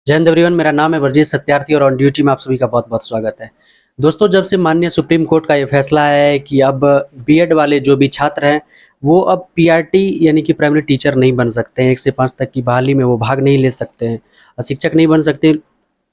जय हिंद एवरीवन, मेरा नाम है वर्जेश सत्यार्थी और ऑन ड्यूटी में आप सभी का बहुत-बहुत स्वागत है। दोस्तों, जब से माननीय सुप्रीम कोर्ट का ये फैसला आया है कि अब बीएड वाले जो भी छात्र हैं, वो अब पीआरटी यानी कि प्राइमरी टीचर नहीं बन सकते हैं। 1 से 5 तक की बहाली में वो भाग नहीं ले सकते हैं, शिक्षक नहीं बन सकते।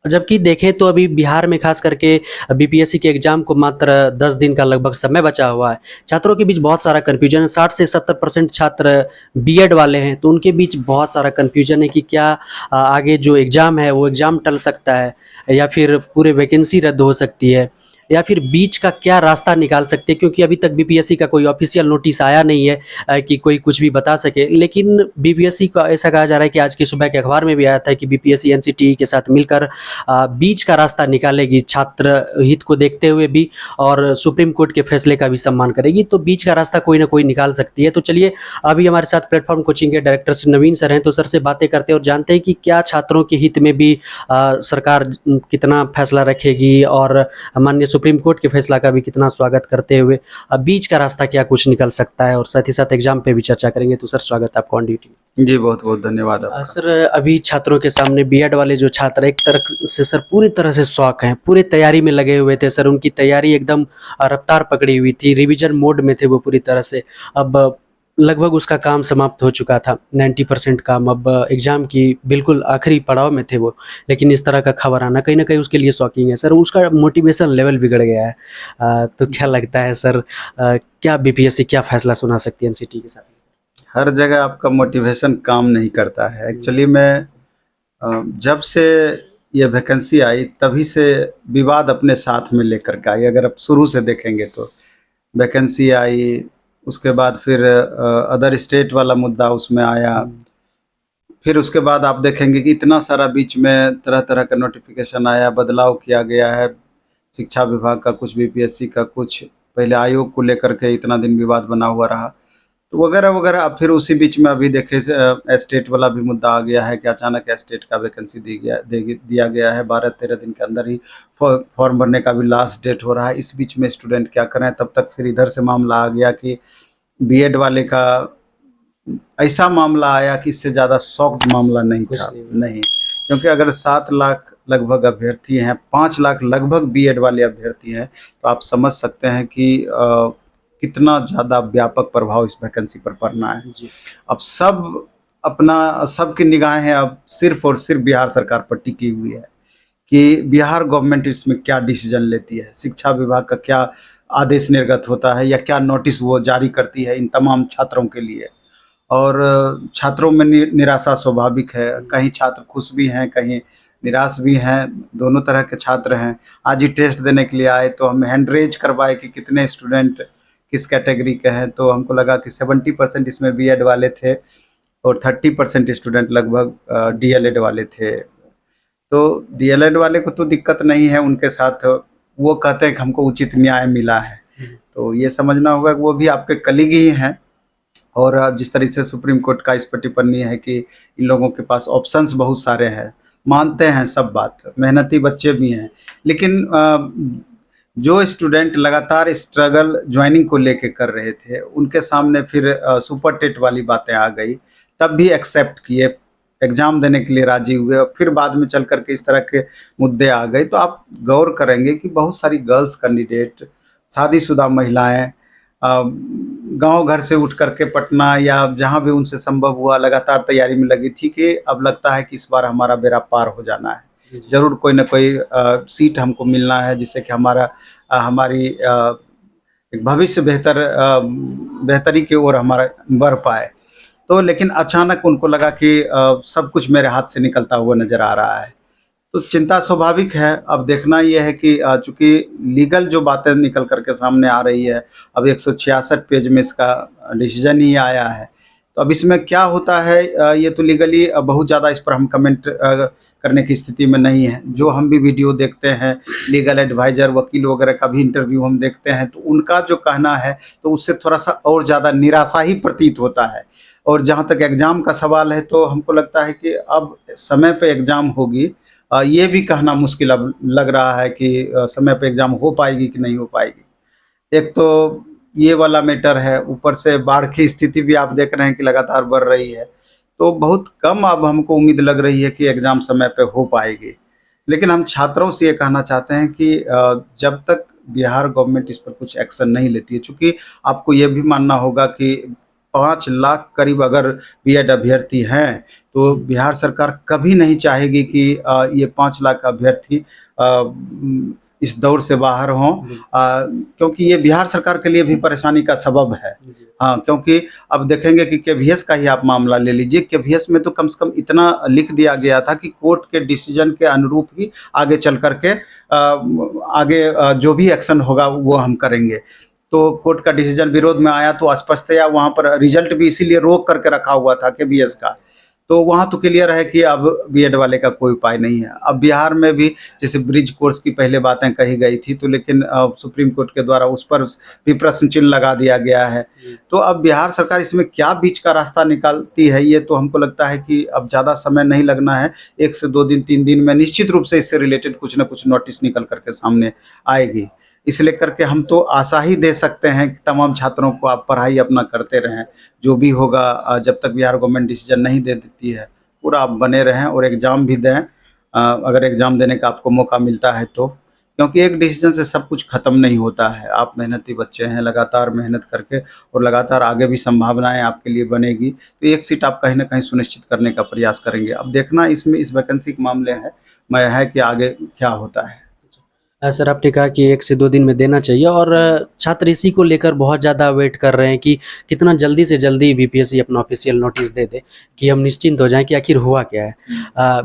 जबकि देखें तो अभी बिहार में खास करके बीपीएससी के एग्ज़ाम को मात्र 10 दिन का लगभग समय बचा हुआ है। छात्रों के बीच बहुत सारा कन्फ्यूजन है, 60 से 70% छात्र बीएड वाले हैं, तो उनके बीच बहुत सारा कन्फ्यूजन है कि क्या आगे जो एग्ज़ाम है वो एग्ज़ाम टल सकता है या फिर पूरे वैकेंसी रद्द हो सकती है या फिर बीच का क्या रास्ता निकाल सकते हैं, क्योंकि अभी तक बीपीएससी का कोई ऑफिशियल नोटिस आया नहीं है कि कोई कुछ भी बता सके। लेकिन बीपीएससी का ऐसा कहा जा रहा है कि आज की सुबह के अखबार में भी आया था कि बीपीएससी एनसीटीई के साथ मिलकर बीच का रास्ता निकालेगी, छात्र हित को देखते हुए भी और सुप्रीम कोर्ट के फैसले का भी सम्मान करेगी। तो बीच का रास्ता कोई ना कोई निकाल सकती है। तो चलिए, अभी हमारे साथ प्लेटफॉर्म कोचिंग के डायरेक्टर श्री नवीन सर हैं, तो सर से बातें करते हैं और जानते हैं कि क्या छात्रों के हित में भी सरकार कितना फैसला रखेगी और माननीय सुप्रीम कोर्ट के फैसला का भी कितना स्वागत करते हुए बीच का रास्ता क्या कुछ निकल सकता है, और साथ ही साथ एग्जाम पे भी चर्चा करेंगे। तो सर, स्वागत है आपका ऑन ड्यूटी। जी, बहुत-बहुत धन्यवाद आपका। सर, अभी छात्रों के सामने बीएड वाले जो छात्र एक तरह से सर पूरी तरह से शॉक हैं, पूरी तैयारी में लगे हुए थे सर, उनकी तैयारी एकदम रफ्तार पकड़ी हुई थी, रिवीजन मोड में थे वो पूरी तरह से। अब लगभग उसका काम समाप्त हो चुका था, 90% काम, अब एग्ज़ाम की बिल्कुल आखिरी पड़ाव में थे वो। लेकिन इस तरह का खबर आना कहीं न कहीं उसके लिए शॉकिंग है सर, उसका मोटिवेशन लेवल बिगड़ गया है। तो क्या लगता है सर, क्या बीपीएससी क्या फ़ैसला सुना सकती है एनसीटी के साथ? हर जगह आपका मोटिवेशन काम नहीं करता है। एक्चुअली मैं जब से ये वैकेंसी आई तभी से विवाद अपने साथ में लेकर के आई। अगर आप शुरू से देखेंगे तो वैकेंसी आई, उसके बाद फिर अदर स्टेट वाला मुद्दा उसमें आया। फिर उसके बाद आप देखेंगे कि इतना सारा बीच में तरह-तरह का नोटिफ़िकेशन आया, बदलाव किया गया है। शिक्षा विभाग का कुछ, बीपीएससी का कुछ, पहले आयोग को लेकर के इतना दिन विवाद बना हुआ रहा। तो वगैरह-वगैरह, अब फिर उसी बीच में अभी देखिए एस्टेट वाला भी मुद्दा आ गया है कि अचानक एस्टेट का वैकेंसी दिया गया है। 12-13 दिन के अंदर ही फॉर्म भरने का भी लास्ट डेट हो रहा है। इस बीच में स्टूडेंट क्या करें? तब तक फिर इधर से मामला आ गया कि बीएड वाले का ऐसा मामला आया कि इससे ज़्यादा शॉक्ड मामला नहीं कुछ था। नहीं बस। नहीं, क्योंकि अगर 7 लाख लगभग अभ्यर्थी हैं, 5 लाख लगभग बीएड वाले अभ्यर्थी हैं, तो आप समझ सकते हैं कि कितना ज़्यादा व्यापक प्रभाव इस वैकेंसी पर पड़ना है। जी। अब सबकी निगाहें अब सिर्फ़ और सिर्फ़ बिहार सरकार पर टिकी हुई है कि बिहार गवर्नमेंट इसमें क्या डिसीज़न लेती है, शिक्षा विभाग का क्या आदेश निर्गत होता है या क्या नोटिस वो जारी करती है इन तमाम छात्रों के लिए। और छात्रों में निराशा स्वाभाविक है, कहीं छात्र खुश भी हैं, कहीं निराश भी हैं, दोनों तरह के छात्र हैं। आज ही टेस्ट देने के लिए आए तो हम हैंड रेज़ करवाए कि कितने स्टूडेंट किस कैटेगरी के हैं, तो हमको लगा कि 70% इसमें बीएड वाले थे और 30% स्टूडेंट लगभग डीएलएड वाले थे। तो डीएलएड वाले को तो दिक्कत नहीं है, उनके साथ वो कहते हैं कि हमको उचित न्याय मिला है। तो ये समझना होगा कि वो भी आपके कलीग ही हैं। और जिस तरीके से सुप्रीम कोर्ट का इस पर टिप्पणी है कि इन लोगों के पास ऑप्शंस बहुत सारे हैं, मानते हैं सब बात, मेहनती बच्चे भी हैं। लेकिन जो स्टूडेंट लगातार स्ट्रगल ज्वाइनिंग को लेके कर रहे थे, उनके सामने फिर सुपर टेट वाली बातें आ गई, तब भी एक्सेप्ट किए, एग्ज़ाम देने के लिए राज़ी हुए और फिर बाद में चल कर के इस तरह के मुद्दे आ गए। तो आप गौर करेंगे कि बहुत सारी गर्ल्स कैंडिडेट, शादीशुदा महिलाएँ गाँव घर से उठ कर के पटना या जहाँ भी उनसे संभव हुआ लगातार तैयारी में लगी थी कि अब लगता है कि इस बार हमारा बेड़ा पार हो जाना है। ज़रूर कोई न कोई सीट हमको मिलना है जिससे कि हमारी एक भविष्य बेहतरी की ओर हमारा बढ़ पाए। तो लेकिन अचानक उनको लगा कि सब कुछ मेरे हाथ से निकलता हुआ नज़र आ रहा है। तो चिंता स्वाभाविक है। अब देखना ये है कि चूँकि लीगल जो बातें निकल कर के सामने आ रही है, अब 166 पेज में इसका डिसीजन ही आया है। तो अब इसमें क्या होता है, ये तो लीगली बहुत ज़्यादा इस पर हम कमेंट करने की स्थिति में नहीं है। जो हम भी वीडियो देखते हैं, लीगल एडवाइज़र, वकील वगैरह का भी इंटरव्यू हम देखते हैं, तो उनका जो कहना है, तो उससे थोड़ा-सा और ज़्यादा निराशा ही प्रतीत होता है। और जहाँ तक एग्ज़ाम का सवाल है, तो हमको लगता है कि अब समय पे एग्ज़ाम होगी। ये भी कहना मुश्किल अब लग रहा है कि समय पे एग्ज़ाम हो पाएगी कि नहीं हो पाएगी। एक तो ये वाला मैटर है, ऊपर से बाढ़ की स्थिति भी आप देख रहे हैं कि लगातार बढ़ रही है। तो बहुत कम अब हमको उम्मीद लग रही है कि एग्ज़ाम समय पे हो पाएगी। लेकिन हम छात्रों से ये कहना चाहते हैं कि जब तक बिहार गवर्नमेंट इस पर कुछ एक्शन नहीं लेती है, चूँकि आपको ये भी मानना होगा कि 5 लाख करीब अगर बीएड अभ्यर्थी हैं, तो बिहार सरकार कभी नहीं चाहेगी कि ये 5 लाख अभ्यर्थी इस दौर से बाहर हों, क्योंकि ये बिहार सरकार के लिए भी परेशानी का सबब है। हाँ, क्योंकि अब देखेंगे कि केवीएस का ही आप मामला ले लीजिए, केवीएस में तो कम से कम इतना लिख दिया गया था कि कोर्ट के डिसीजन के अनुरूप ही आगे चल कर के जो भी एक्शन होगा वो हम करेंगे। तो कोर्ट का डिसीजन विरोध में आया तो स्पष्टतया वहाँ पर रिजल्ट भी इसीलिए रोक करके रखा हुआ था केवीएस का। तो वहाँ तो क्लियर है कि अब बीएड वाले का कोई उपाय नहीं है। अब बिहार में भी जैसे ब्रिज कोर्स की पहले बातें कही गई थी, तो लेकिन सुप्रीम कोर्ट के द्वारा उस पर भी प्रश्न चिन्ह लगा दिया गया है। तो अब बिहार सरकार इसमें क्या बीच का रास्ता निकालती है, ये तो हमको लगता है कि अब ज़्यादा समय नहीं लगना है। 1 से 2 दिन 3 दिन में निश्चित रूप से इससे रिलेटेड कुछ न कुछ नोटिस निकल करके सामने आएगी। इस लेकर के हम तो आशा ही दे सकते हैं कि तमाम छात्रों को आप पढ़ाई अपना करते रहें, जो भी होगा जब तक बिहार गवर्नमेंट डिसीजन नहीं दे देती है, पूरा आप बने रहें और एग्ज़ाम भी दें, अगर एग्ज़ाम देने का आपको मौका मिलता है तो। क्योंकि एक डिसीजन से सब कुछ ख़त्म नहीं होता है। आप मेहनती बच्चे हैं, लगातार मेहनत करके और लगातार आगे भी संभावनाएँ आपके लिए बनेगी, तो एक सीट आप कहीं न कहीं सुनिश्चित करने का प्रयास करेंगे। अब देखना इसमें इस वैकेंसी के मामले है कि आगे क्या होता है। सर आपने कहा कि 1 से 2 दिन में देना चाहिए और छात्र इसी को लेकर बहुत ज़्यादा वेट कर रहे हैं कि कितना जल्दी से जल्दी बीपीएससी अपना ऑफिशियल नोटिस दे दे कि हम निश्चिंत हो जाएं कि आखिर हुआ क्या है,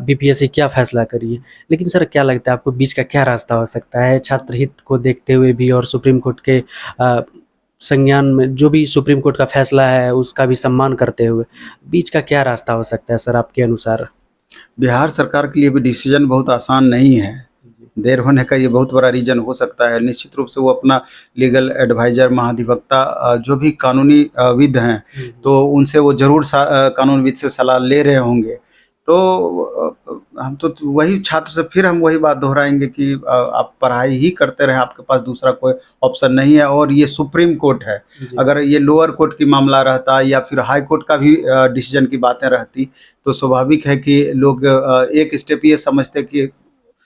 बीपीएससी क्या फैसला करिए। लेकिन सर क्या लगता है आपको बीच का क्या रास्ता हो सकता है छात्र हित को देखते हुए भी और सुप्रीम कोर्ट के संज्ञान में जो भी सुप्रीम कोर्ट का फैसला है उसका भी सम्मान करते हुए बीच का क्या रास्ता हो सकता है सर आपके अनुसार? बिहार सरकार के लिए भी डिसीजन बहुत आसान नहीं है। देर होने का ये बहुत बड़ा रीज़न हो सकता है। निश्चित रूप से वो अपना लीगल एडवाइज़र, महाधिवक्ता, जो भी कानूनी विद हैं, तो उनसे वो ज़रूर कानूनविद से सलाह ले रहे होंगे। तो हम तो वही छात्र से फिर हम वही बात दोहराएँगे कि आप पढ़ाई ही करते रहें, आपके पास दूसरा कोई ऑप्शन नहीं है। और ये सुप्रीम कोर्ट है, अगर ये लोअर कोर्ट की मामला रहता या फिर हाई कोर्ट का भी डिसीजन की बातें रहती, तो स्वाभाविक है कि लोग एक स्टेप ये समझते कि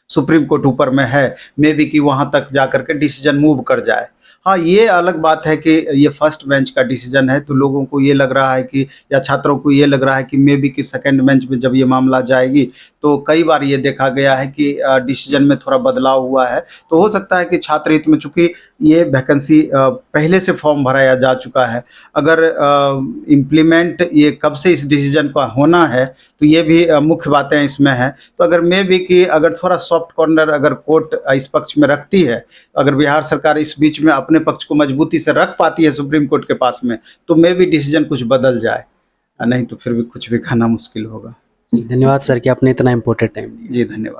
सुप्रीम कोर्ट ऊपर में है, मे बी कि वहाँ तक जाकर के डिसीजन मूव कर जाए। हाँ, ये अलग बात है कि ये फर्स्ट बेंच का डिसीजन है, तो लोगों को ये लग रहा है कि या छात्रों को ये लग रहा है कि मे बी कि सेकंड बेंच में जब ये मामला जाएगी, तो कई बार ये देखा गया है कि डिसीजन में थोड़ा बदलाव हुआ है। तो हो सकता है कि छात्र हित में, चूँकि ये वैकेंसी पहले से फॉर्म भराया जा चुका है, अगर इम्प्लीमेंट ये कब से इस डिसीजन का होना है, तो ये भी मुख्य बातें इसमें हैं। तो अगर मे बी कि अगर थोड़ा सॉफ्ट कॉर्नर अगर कोर्ट इस पक्ष में रखती है, अगर बिहार सरकार इस बीच में अपने पक्ष को मजबूती से रख पाती है सुप्रीम कोर्ट के पास में, तो मे बी डिसीजन कुछ बदल जाए, नहीं तो फिर भी कुछ भी कहना मुश्किल होगा। धन्यवाद सर कि आपने इतना इम्पोर्टेंट टाइम दिया। जी, धन्यवाद।